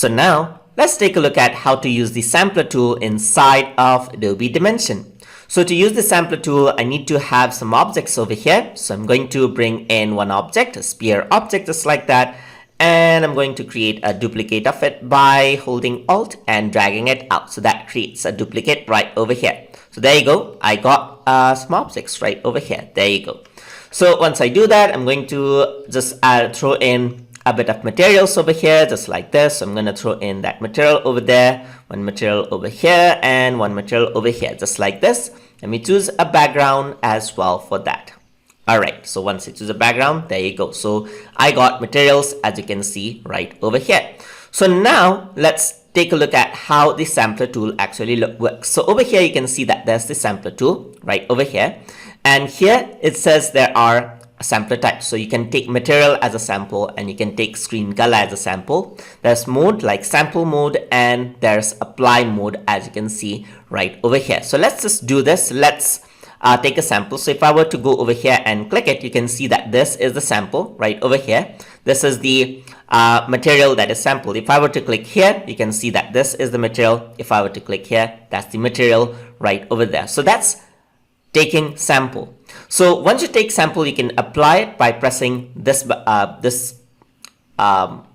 So now let's take a look at how to use the sampler tool inside of Adobe Dimension. So to use the sampler tool, I need to have some objects over here. So I'm going to bring in one object, a sphere object, just like that. And I'm going to create a duplicate of it by holding Alt and dragging it out. So that creates a duplicate right over here. So there you go. I got some objects right over here. There you go. So once I do that, I'm going to just throw in a bit of materials over here, just like this. So I'm going to throw in that material over there, one material over here, and one material over here, just like this. Let me choose a background as well for that. All right, so once I choose a background, there you go. So I got materials, as you can see, right over here. So now let's take a look at how the sampler tool actually works. So over here, you can see that there's the sampler tool right over here. And here it says there are sampler types. So you can take material as a sample and you can take screen color as a sample. There's mode like sample mode and there's apply mode, as you can see right over here. So let's just do this. Let's take a sample. So if I were to go over here and click it, you can see that this is the sample right over here. This is the material that is sampled. If I were to click here, you can see that this is the material. If I were to click here, that's the material right over there. So that's taking sample. So once you take sample, you can apply it by pressing this icon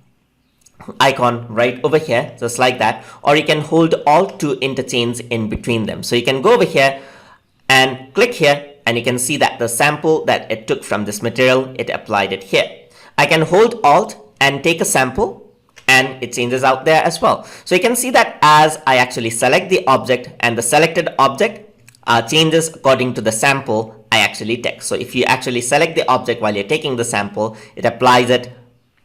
right over here, just like that, or you can hold Alt to interchange in between them. So you can go over here and click here, and you can see that the sample that it took from this material, it applied it here. I can hold Alt and take a sample, and it changes out there as well. So you can see that as I actually select the object, and the selected object changes according to the sample I actually take. So if you actually select the object while you're taking the sample, it applies it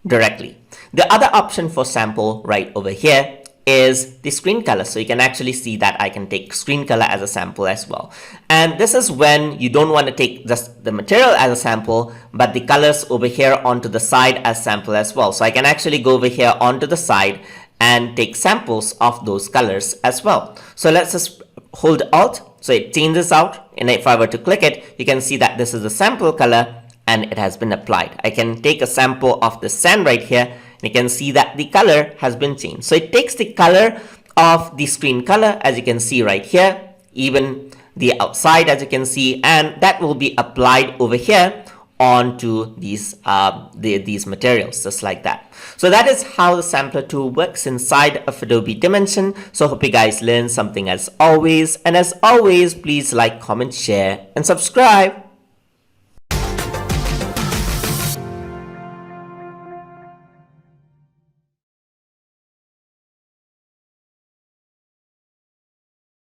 directly. The other option for sample right over here is the screen color. So you can actually see that I can take screen color as a sample as well. And this is when you don't want to take just the material as a sample, but the colors over here onto the side as sample as well. So I can actually go over here onto the side and take samples of those colors as well. So let's just hold Alt. So it changes out. And if I were to click it, you can see that this is the sample color and it has been applied. I can take a sample of the sand right here. You can see that the color has been changed. So it takes the color of the screen color, as you can see right here, even the outside, as you can see, and that will be applied over here onto these materials, just like that. So that is how the sampler tool works inside of Adobe Dimension. So I hope you guys learned something as always. And as always, please like, comment, share, and subscribe.